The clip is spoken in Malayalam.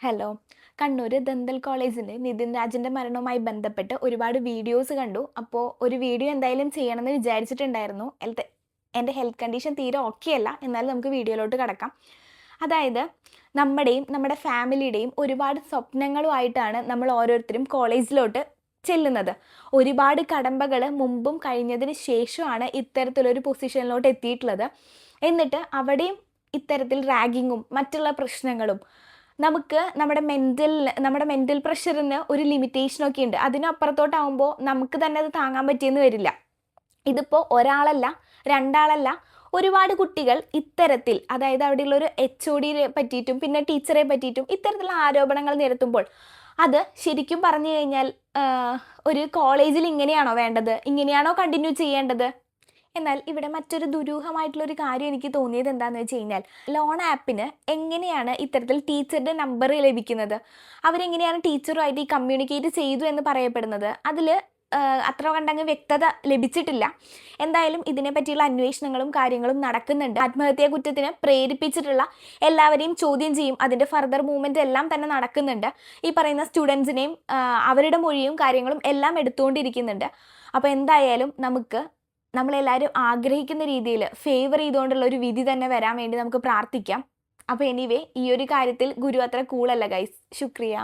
ഹലോ. കണ്ണൂർ ദന്തൽ കോളേജിൽ നിതിൻ രാജിൻ്റെ മരണവുമായി ബന്ധപ്പെട്ട് ഒരുപാട് വീഡിയോസ് കണ്ടു. അപ്പോൾ ഒരു വീഡിയോ എന്തായാലും ചെയ്യണമെന്ന് വിചാരിച്ചിട്ടുണ്ടായിരുന്നു. എൻ്റെ ഹെൽത്ത് കണ്ടീഷൻ തീരെ ഓക്കെ അല്ല. എന്നാലും നമുക്ക് വീഡിയോയിലോട്ട് കടക്കാം. അതായത് നമ്മുടെയും നമ്മുടെ ഫാമിലിയുടെയും ഒരുപാട് സ്വപ്നങ്ങളുമായിട്ടാണ് നമ്മൾ ഓരോരുത്തരും കോളേജിലോട്ട് ചെല്ലുന്നത്. ഒരുപാട് കടമ്പകൾ മുമ്പും കഴിഞ്ഞതിന് ശേഷമാണ് ഇത്തരത്തിലൊരു പൊസിഷനിലോട്ട് എത്തിയിട്ടുള്ളത്. എന്നിട്ട് അവിടെയും ഇത്തരത്തിൽ റാഗിങ്ങും മറ്റുള്ള പ്രശ്നങ്ങളും നമുക്ക് നമ്മുടെ മെൻ്റൽ പ്രഷറിന് ഒരു ലിമിറ്റേഷനൊക്കെ ഉണ്ട്. അതിനപ്പുറത്തോട്ടാവുമ്പോൾ നമുക്ക് തന്നെ അത് താങ്ങാൻ പറ്റിയെന്ന് വരില്ല. ഇതിപ്പോൾ ഒരാളല്ല, രണ്ടാളല്ല, ഒരുപാട് കുട്ടികൾ ഇത്തരത്തിൽ, അതായത് അവിടെയുള്ളൊരു HODയെ പറ്റിയിട്ടും പിന്നെ ടീച്ചറെ പറ്റിയിട്ടും ഇത്തരത്തിലുള്ള ആരോപണങ്ങൾ നിരത്തുമ്പോൾ അത് ശരിക്കും പറഞ്ഞു കഴിഞ്ഞാൽ ഒരു കോളേജിൽ ഇങ്ങനെയാണോ വേണ്ടത്, ഇങ്ങനെയാണോ കണ്ടിന്യൂ ചെയ്യേണ്ടത്? എന്നാൽ ഇവിടെ മറ്റൊരു ദുരൂഹമായിട്ടുള്ളൊരു കാര്യം എനിക്ക് തോന്നിയത് എന്താണെന്ന് വെച്ച് കഴിഞ്ഞാൽ, ലോൺ ആപ്പിന് എങ്ങനെയാണ് ഇത്തരത്തിൽ ടീച്ചറുടെ നമ്പർ ലഭിക്കുന്നത്, അവരെങ്ങനെയാണ് ടീച്ചറുമായിട്ട് ഈ കമ്മ്യൂണിക്കേറ്റ് ചെയ്തു എന്ന് പറയപ്പെടുന്നത്, അതിൽ അത്ര കണ്ടങ്ങ് വ്യക്തത ലഭിച്ചിട്ടില്ല. എന്തായാലും ഇതിനെ പറ്റിയുള്ള അന്വേഷണങ്ങളും കാര്യങ്ങളും നടക്കുന്നുണ്ട്. ആത്മഹത്യാ കുറ്റത്തിന് പ്രേരിപ്പിച്ചിട്ടുള്ള എല്ലാവരെയും ചോദ്യം ചെയ്യും. അതിൻ്റെ ഫർദർ മൂവ്മെൻറ്റ് എല്ലാം തന്നെ നടക്കുന്നുണ്ട്. ഈ പറയുന്ന സ്റ്റുഡൻസിനെയും അവരുടെ മൊഴിയും കാര്യങ്ങളും എല്ലാം എടുത്തുകൊണ്ടിരിക്കുന്നുണ്ട്. അപ്പോൾ എന്തായാലും നമ്മളെല്ലാവരും ആഗ്രഹിക്കുന്ന രീതിയിൽ ഫേവർ ചെയ്തുകൊണ്ടുള്ള ഒരു വിധി തന്നെ വരാൻ വേണ്ടി നമുക്ക് പ്രാർത്ഥിക്കാം. അപ്പോൾ എനിവേ, ഈ ഒരു കാര്യത്തിൽ ഗുരു അത്ര കൂളല്ല ഗൈസ്. ശുക്രിയ.